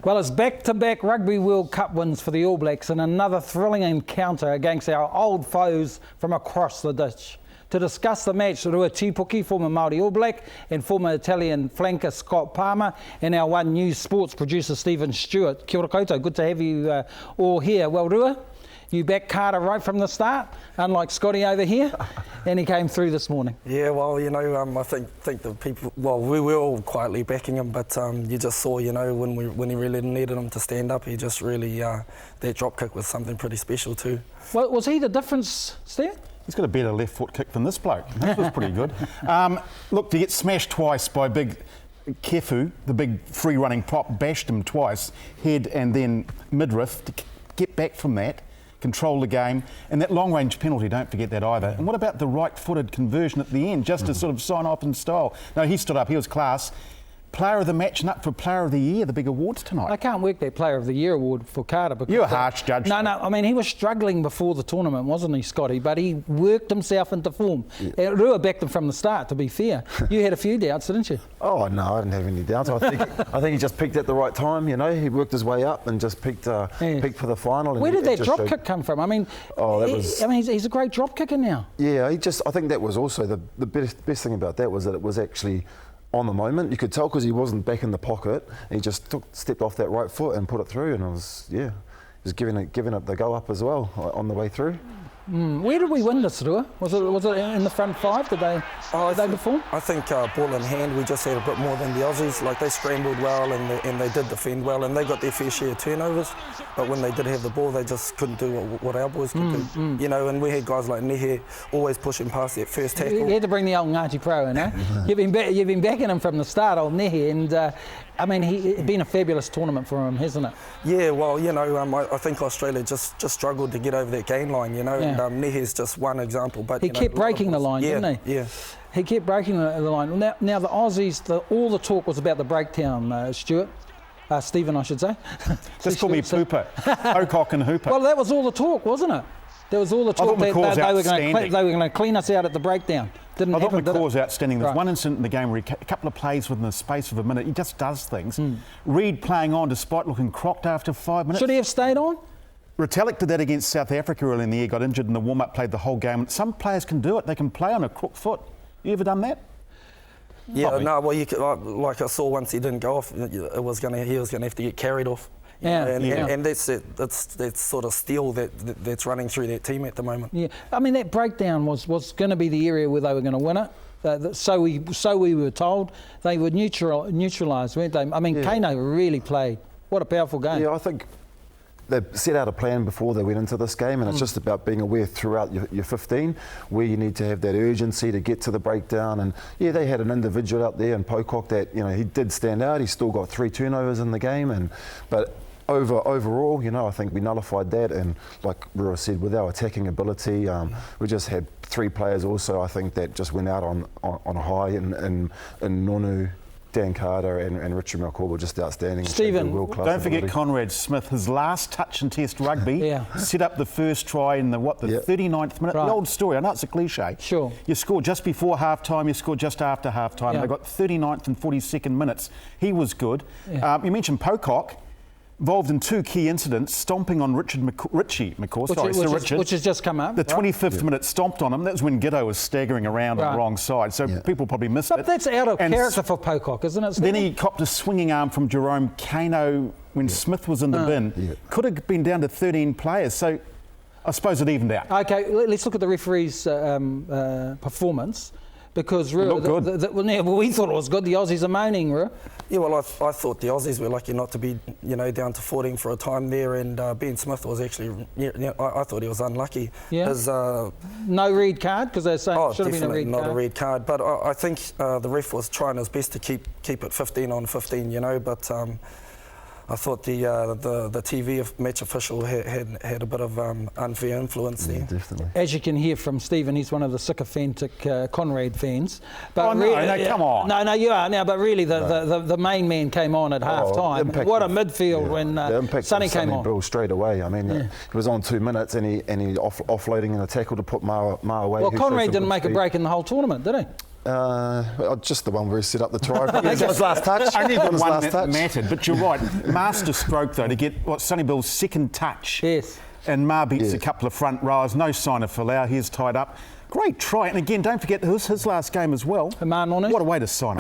Well, it's back-to-back Rugby World Cup wins for the All Blacks and another thrilling encounter against our old foes from across the ditch. To discuss the match, Rua Tipoki, former Māori All Black, and former Italian flanker Scott Palmer, and our One News sports producer Stephen Stuart. Kia ora koutou, good to have you all here. Well, Rua, you backed Carter right from the start, unlike Scotty over here, and he came through this morning. Yeah, well, you know, I think the people, well, we were all quietly backing him, but you just saw, you know, when he really needed him to stand up, he just really, that drop kick was something pretty special too. Well, was he the difference, Steve? He's got a better left foot kick than this bloke. That was pretty good. Look, to get smashed twice by big Kefu, the big free-running prop, bashed him twice, head and then midriff, to get back from that, control the game, and that long-range penalty, don't forget that either. And what about the right-footed conversion at the end, just to sort of sign off in style? No, he stood up, he was class. Player of the match and up for Player of the Year, the big awards tonight. I can't work that Player of the Year award for Carter. Because you're a harsh judge. No, I mean, he was struggling before the tournament, wasn't he, Scotty? But he worked himself into form. Yeah. Rua backed him from the start, to be fair. You had a few doubts, didn't you? Oh, no, I didn't have any doubts. I think he just peaked at the right time, you know. He worked his way up and just peaked for the final. Where did that drop kick come from? I mean, he's a great drop kicker now. Yeah, I think that was also the best thing about that was that it was actually on the moment. You could tell because he wasn't back in the pocket. He just stepped off that right foot and put it through, and it was giving it the go up as well on the way through. Where did we win this, Rua? Was it in the front five? Did they perform? I think ball in hand, we just had a bit more than the Aussies. Like, they scrambled well and they did defend well, and they got their fair share of turnovers. But when they did have the ball, they just couldn't do what our boys could do. You know, and we had guys like Nehe always pushing past that first tackle. You had to bring the old Ngāti Pro in, eh? You've been backing him from the start, old Nehe, and I mean, it's been a fabulous tournament for him, hasn't it? Yeah, well, you know, I think Australia just struggled to get over that gain line, you know, and Nehe's just one example. But he kept breaking the line, didn't he? Yeah. He kept breaking the line. Now the Aussies, all the talk was about the breakdown, Stuart. Stephen, I should say. Just call me Pooper. Pocock and Hooper. Well, that was all the talk, wasn't it? There was all the talk that they were going to clean us out at the breakdown. I thought McCaw's outstanding. There's one incident in the game where a couple of plays within the space of a minute, he just does things. Reid playing on despite looking crocked after 5 minutes. Should he have stayed on? Retallick did that against South Africa early in the year, got injured in the warm-up, played the whole game. Some players can do it. They can play on a crook foot. You ever done that? Yeah, no, well, you could, like I saw once he didn't go off, he was going to have to get carried off. And that's sort of steel that's running through that team at the moment. Yeah, I mean, that breakdown was going to be the area where they were going to win it. So we were told. They were neutralised, weren't they? I mean, Kano really played. What a powerful game. Yeah, I think they set out a plan before they went into this game, and it's just about being aware throughout your 15 where you need to have that urgency to get to the breakdown. And yeah, they had an individual out there in Pocock that, you know, he did stand out. He still got 3 turnovers in the game, but overall, you know, I think we nullified that. And like Rua said, with our attacking ability, we just had 3 players also, I think, that just went out on a high, in Nonu, Dan Carter and Richard Malcolm were just outstanding. Stephen, don't forget Conrad Smith, his last touch in Test rugby, set up the first try in the 39th minute. Right. The old story, I know it's a cliche. Sure. You scored just before half-time, you scored just after half-time. They got 39th and 42nd minutes. He was good. You mentioned Pocock. Involved in 2 key incidents, stomping on Richie McCaw, which has just come up. The 25th minute stomped on him. That was when Giddo was staggering around on the wrong side, so people probably missed it. But that's out of character for Pocock, isn't it? Then he copped a swinging arm from Jerome Kano when Smith was in the bin. Could have been down to 13 players, so I suppose it evened out. Okay, let's look at the referee's performance. Because we thought it was good. The Aussies are moaning, Rua. Yeah, well, I thought the Aussies were lucky not to be, you know, down to 14 for a time there, and Ben Smith was actually, I thought he was unlucky. Yeah. No red card, because they're saying should have been a red card. Not a red card, but I think the ref was trying his best to keep it 15 on 15, you know, but I thought the TV match official had a bit of unfair influence there. Definitely. As you can hear from Stephen, he's one of the sycophantic Conrad fans. But come on. No, you are now. But really, the main man came on at half time. What a midfield when Sonny came on. Bill straight away. I mean, he was on 2 minutes and he offloading in a tackle to put Ma away. Well, Conrad didn't make a break in the whole tournament, did he? Just the one where he set up the try. It was last touch. Only the On his one last that touch. mattered, but you're right. Master stroke, though, to get Sonny Bill's second touch. Yes. And Ma beats Yeah. a couple of front rowers, no sign of Folau, he's tied up. Great try, and again, don't forget, it was his last game as well. Ma Nonu. What a way to sign it.